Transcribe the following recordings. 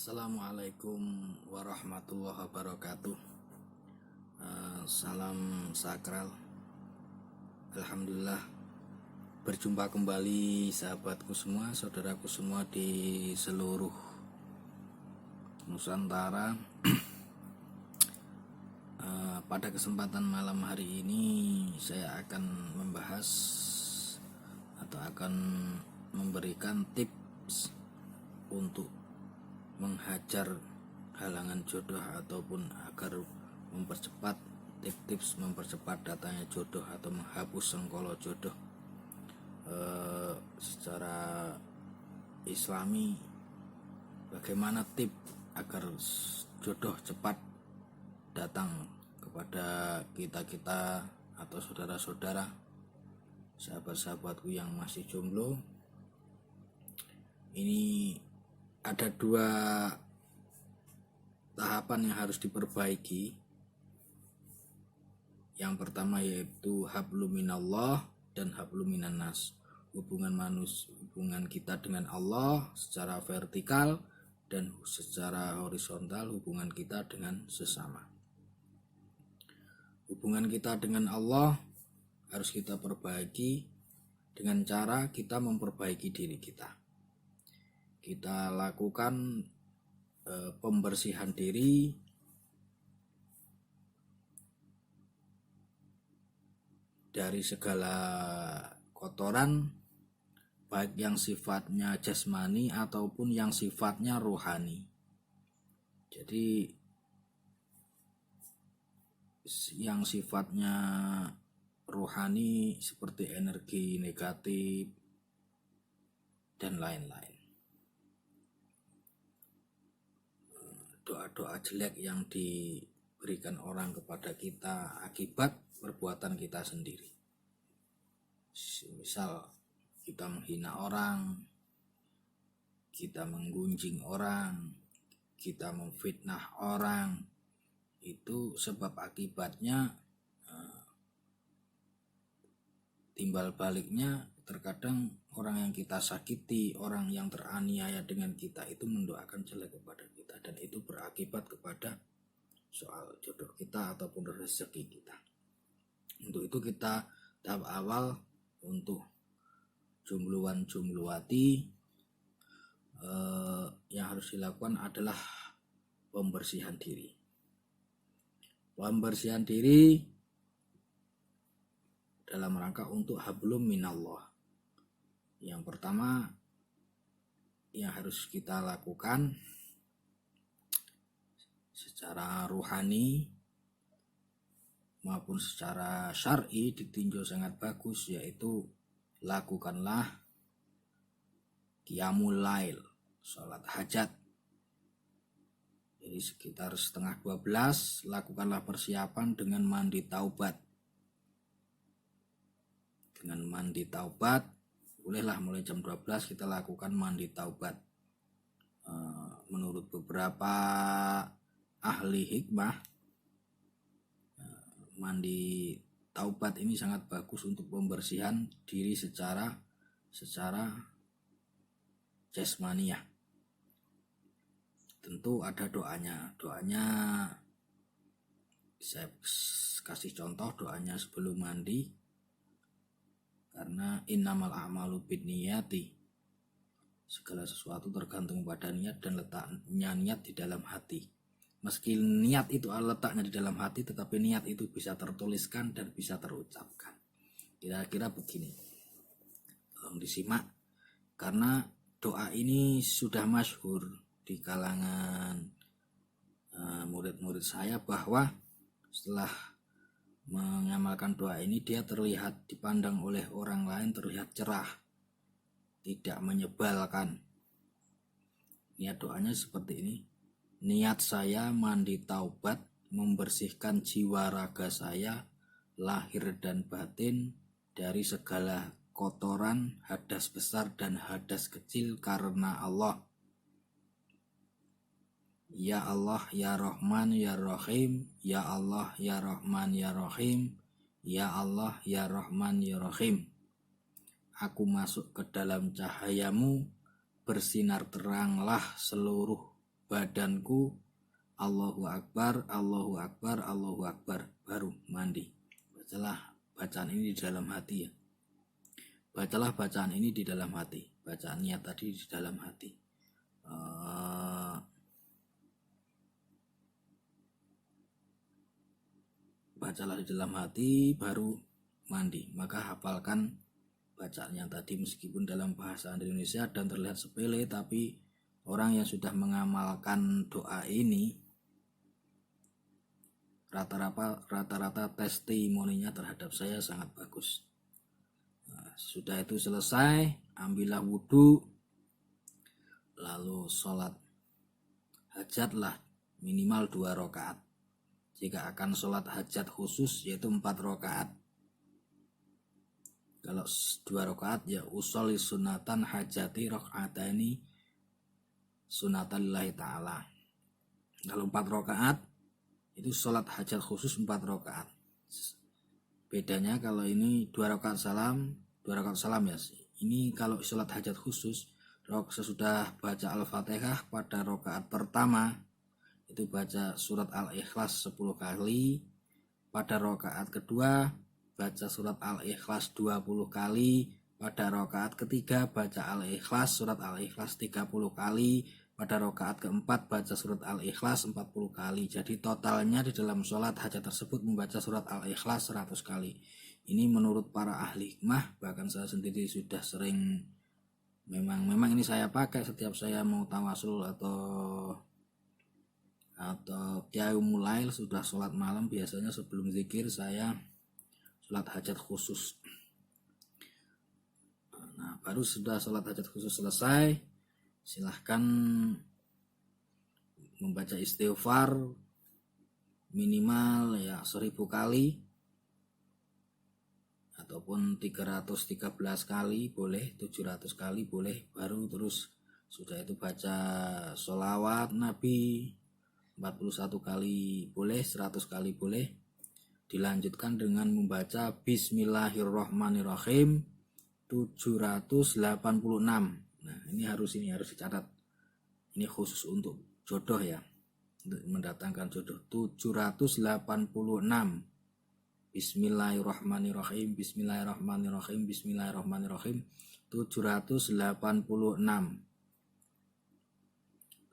Assalamualaikum warahmatullahi wabarakatuh. Salam sakral. Alhamdulillah berjumpa kembali sahabatku semua, saudaraku semua di seluruh Nusantara. Pada kesempatan malam hari ini saya akan membahas atau akan memberikan tips untuk menghajar halangan jodoh ataupun agar mempercepat tips mempercepat datangnya jodoh atau menghapus sengkolo jodoh secara Islami. Bagaimana tips agar jodoh cepat datang kepada kita atau saudara-saudara, sahabat-sahabatku yang masih jomblo. Ini ada dua tahapan yang harus diperbaiki. Yang pertama yaitu hablum minallah dan hablum minannas. Hubungan kita dengan Allah secara vertikal dan secara horizontal hubungan kita dengan sesama. Hubungan kita dengan Allah harus kita perbaiki dengan cara kita memperbaiki diri kita. Kita lakukan pembersihan diri dari segala kotoran, baik yang sifatnya jasmani ataupun yang sifatnya rohani. Jadi yang sifatnya rohani seperti energi negatif dan lain-lain. Doa-doa jelek yang diberikan orang kepada kita akibat perbuatan kita sendiri. Misal kita menghina orang, kita menggunjing orang, kita memfitnah orang, itu sebab akibatnya timbal baliknya terkadang orang yang kita sakiti, orang yang teraniaya dengan kita itu mendoakan jelek kepada kita, dan itu berakibat kepada soal jodoh kita ataupun rezeki kita. Untuk itu kita tahap awal untuk jombloan-jomblowati yang harus dilakukan adalah pembersihan diri. Pembersihan diri dalam rangka untuk hablum minallah. Yang pertama yang harus kita lakukan secara ruhani maupun secara syar'i ditinjau sangat bagus, yaitu lakukanlah qiyamul lail, sholat hajat. Jadi sekitar 11:30 lakukanlah persiapan dengan mandi taubat. Dengan mandi taubat bolehlah mulai jam 12 kita lakukan mandi taubat. Menurut beberapa ahli hikmah, mandi taubat ini sangat bagus untuk pembersihan diri secara jasmaniah. Tentu ada doanya. Doanya saya kasih contoh doanya sebelum mandi. Karena innamal a'malu binniyati, segala sesuatu tergantung pada niat dan letaknya niat di dalam hati. Meski niat itu letaknya di dalam hati, tetapi niat itu bisa tertuliskan dan bisa terucapkan. Kira-kira begini, tolong disimak, karena doa ini sudah masyhur di kalangan murid-murid saya, bahwa setelah mengamalkan doa ini dia terlihat, dipandang oleh orang lain terlihat cerah, tidak menyebalkan. Niat doanya seperti ini: niat saya mandi taubat, membersihkan jiwa raga saya, lahir dan batin, dari segala kotoran, hadas besar dan hadas kecil karena Allah. Ya Allah ya Rahman ya Rahim, ya Allah ya Rahman ya Rahim, ya Allah ya Rahman ya Rahim. Aku masuk ke dalam cahayamu, bersinar teranglah seluruh badanku, Allahu Akbar, Allahu Akbar, Allahu Akbar, baru mandi. Bacalah bacaan ini di dalam hati ya. Bacalah bacaan ini di dalam hati. Bacaan niat tadi di dalam hati. Bacalah di dalam hati, baru mandi. Maka hafalkan bacaan yang tadi meskipun dalam bahasa Indonesia dan terlihat sepele, tapi orang yang sudah mengamalkan doa ini rata-rata testimoninya terhadap saya sangat bagus. Nah, sudah itu selesai, ambillah wudhu, lalu sholat hajatlah minimal 2 rakaat. Jika akan sholat hajat khusus yaitu 4 rakaat. Kalau 2 rakaat ya usolli sunatan hajati rakaatani sunatan lillahi ta'ala. Kalau 4 rakaat itu sholat hajat khusus 4 rakaat. Bedanya kalau ini 2 rakaat salam ya. Ini kalau sholat hajat khusus, sesudah baca Al-Fatihah pada rakaat pertama itu baca surat Al-Ikhlas 10 kali. Pada rakaat kedua baca surat Al-Ikhlas 20 kali. Pada rakaat ketiga baca Al-Ikhlas, surat Al-Ikhlas 30 kali. Pada rakaat keempat baca surat Al-Ikhlas 40 kali. Jadi totalnya di dalam sholat hajat tersebut membaca surat Al-Ikhlas 100 kali. Ini menurut para ahli hikmah, bahkan saya sendiri sudah sering, memang ini saya pakai setiap saya mau tawasul atau qiyamul lail, sudah sholat malam biasanya sebelum zikir saya sholat hajat khusus. Nah, baru sudah sholat hajat khusus selesai, silahkan membaca istighfar minimal ya 1000 kali ataupun 313 kali boleh, 700 kali boleh. Baru terus sudah itu baca sholawat Nabi 41 kali boleh, 100 kali boleh. Dilanjutkan dengan membaca Bismillahirrahmanirrahim 786. Nah, ini harus dicatat. Ini khusus untuk jodoh ya, untuk mendatangkan jodoh. 786. Bismillahirrahmanirrahim, Bismillahirrahmanirrahim, Bismillahirrahmanirrahim 786.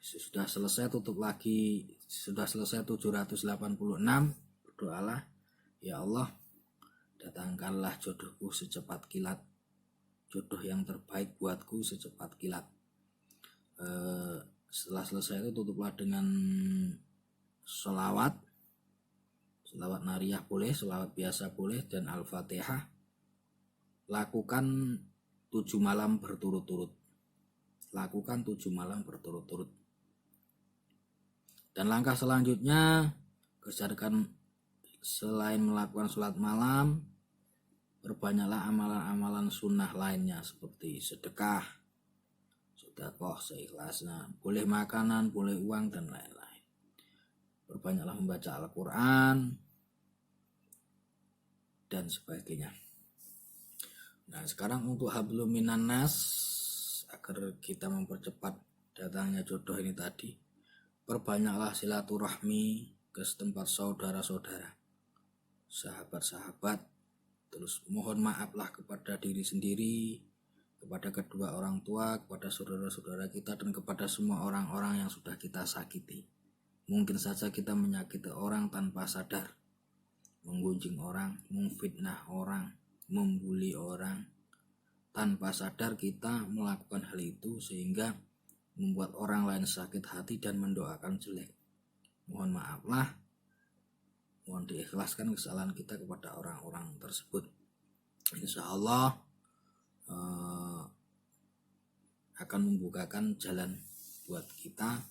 Sudah selesai tutup lagi. Sudah selesai 786, berdoalah, ya Allah, datangkanlah jodohku secepat kilat, jodoh yang terbaik buatku secepat kilat. Setelah selesai itu tutuplah dengan sholawat nariyah boleh, sholawat biasa boleh, dan Al-Fatihah. Lakukan 7 malam berturut-turut. Lakukan 7 malam berturut-turut. Dan langkah selanjutnya, kerjakan selain melakukan sholat malam, perbanyaklah amalan-amalan sunnah lainnya seperti sedekah, sedekah seikhlasnya, boleh makanan, boleh uang, dan lain-lain. Perbanyaklah membaca Al-Quran dan sebagainya. Nah, sekarang untuk hablum minan nas, agar kita mempercepat datangnya jodoh ini tadi, perbanyaklah silaturahmi ke setempat saudara-saudara, sahabat-sahabat. Terus mohon maaflah kepada diri sendiri, kepada kedua orang tua, kepada saudara-saudara kita, dan kepada semua orang-orang yang sudah kita sakiti. Mungkin saja kita menyakiti orang tanpa sadar, menggunjing orang, memfitnah orang, membuli orang. Tanpa sadar kita melakukan hal itu sehingga membuat orang lain sakit hati dan mendoakan jelek. Mohon maaflah, mohon diikhlaskan kesalahan kita kepada orang-orang tersebut. Insya Allah akan membukakan jalan buat kita,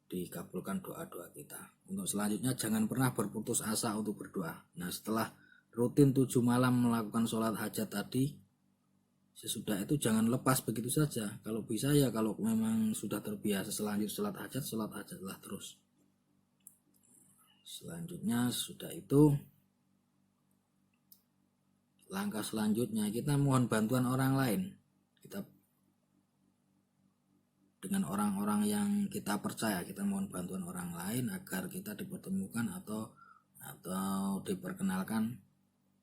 dikabulkan doa-doa kita. Untuk selanjutnya, jangan pernah berputus asa untuk berdoa. Nah, setelah rutin 7 malam melakukan sholat hajat tadi, sesudah itu jangan lepas begitu saja. Kalau bisa ya, kalau memang sudah terbiasa selanjutnya sholat hajatlah terus. Selanjutnya, sudah itu langkah selanjutnya kita mohon bantuan orang lain. Kita dengan orang-orang yang kita percaya, kita mohon bantuan orang lain agar kita dipertemukan atau diperkenalkan,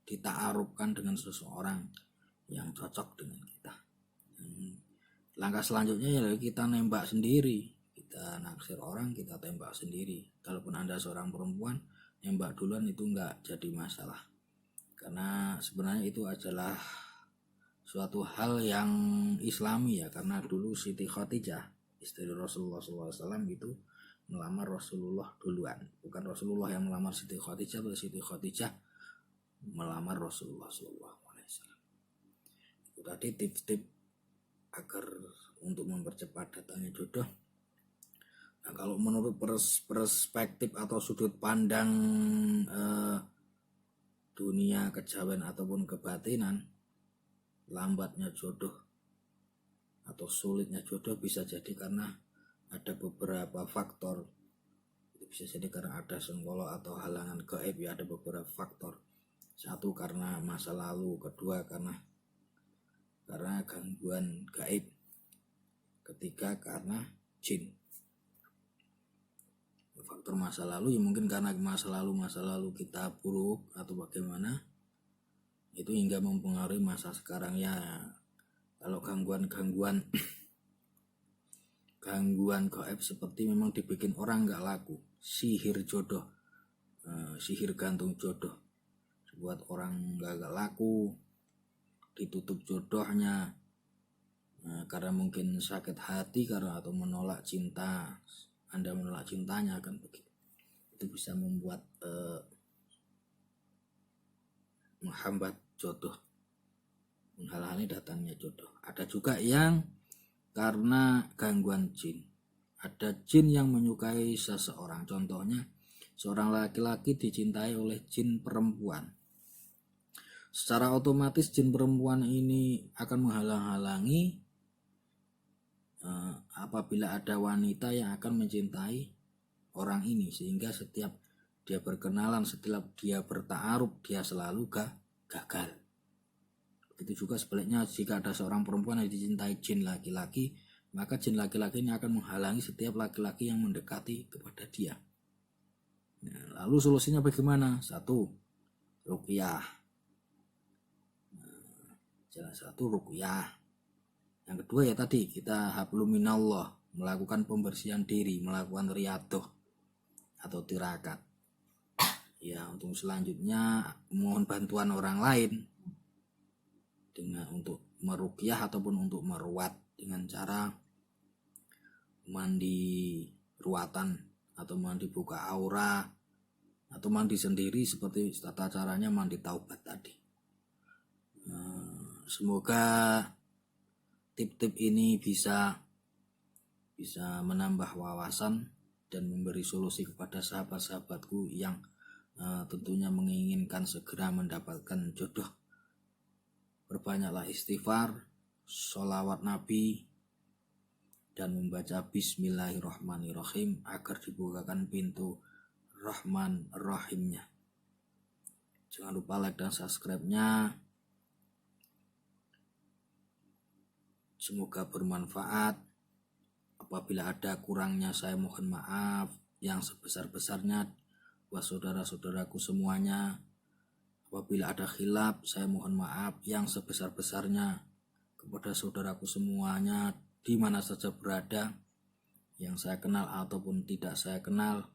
dita'arufkan dengan seseorang yang cocok dengan kita. Langkah selanjutnya ya kita nembak sendiri, kita naksir orang, kita tembak sendiri. Kalaupun Anda seorang perempuan, nembak duluan itu enggak jadi masalah, karena sebenarnya itu adalah suatu hal yang islami ya, karena dulu Siti Khadijah istri Rasulullah SAW itu melamar Rasulullah duluan, bukan Rasulullah yang melamar Siti Khadijah, atau Siti Khadijah melamar Rasulullah SAW. Itu tadi tips-tips agar untuk mempercepat datangnya jodoh. Nah, kalau menurut perspektif atau sudut pandang dunia kejawen ataupun kebatinan, lambatnya jodoh atau sulitnya jodoh bisa jadi karena ada beberapa faktor. Itu bisa jadi karena ada sengkolo atau halangan gaib ya, ada beberapa faktor. Satu karena masa lalu, kedua karena gangguan gaib, ketiga karena jin. Faktor masa lalu ya mungkin karena masa lalu kita buruk atau bagaimana, itu hingga mempengaruhi masa sekarang ya. Kalau gangguan gaib seperti memang dibikin orang nggak laku, sihir jodoh, sihir gantung jodoh, buat orang nggak laku, ditutup jodohnya, karena mungkin sakit hati karena atau menolak cinta, Anda menolak cintanya kan begitu. Itu bisa membuat menghambat jodoh, menghalangi datangnya jodoh. Ada juga yang karena gangguan jin. Ada jin yang menyukai seseorang, contohnya seorang laki-laki dicintai oleh jin perempuan. Secara otomatis jin perempuan ini akan menghalang-halangi apabila ada wanita yang akan mencintai orang ini, sehingga setiap dia berkenalan, setiap dia bertaaruf, dia selalu gagal. Begitu juga sebaliknya, jika ada seorang perempuan yang dicintai jin laki-laki, maka jin laki-laki ini akan menghalangi setiap laki-laki yang mendekati kepada dia. Nah, lalu solusinya bagaimana? Satu, ruqyah. Jalan satu, ruqyah. Yang kedua ya tadi, kita hablum minallah, melakukan pembersihan diri, melakukan riyadoh atau tirakat. Ya, untuk selanjutnya mohon bantuan orang lain dengan untuk meruqyah ataupun untuk meruat dengan cara mandi ruatan atau mandi buka aura atau mandi sendiri seperti tata caranya mandi taubat tadi. Semoga tip-tip ini bisa menambah wawasan dan memberi solusi kepada sahabat-sahabatku yang tentunya menginginkan segera mendapatkan jodoh. Berbanyaklah istighfar, sholawat Nabi, dan membaca Bismillahirrahmanirrahim agar dibukakan pintu Rahman Rahimnya. Jangan lupa like dan subscribe-nya. Semoga bermanfaat. Apabila ada kurangnya saya mohon maaf yang sebesar-besarnya buat saudara-saudaraku semuanya. Apabila ada khilaf saya mohon maaf yang sebesar-besarnya kepada saudaraku semuanya di mana saja berada, yang saya kenal ataupun tidak saya kenal.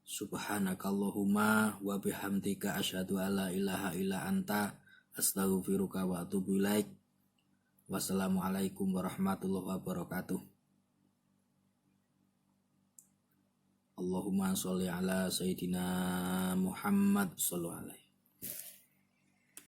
Subhanakallahumma wa bihamdika asyhadu alla ilaha illa anta astaghfiruka wa atubu ilaik. Wassalamualaikum warahmatullahi wabarakatuh. Allahumma sholli ala sayyidina Muhammad sallallahu alaihi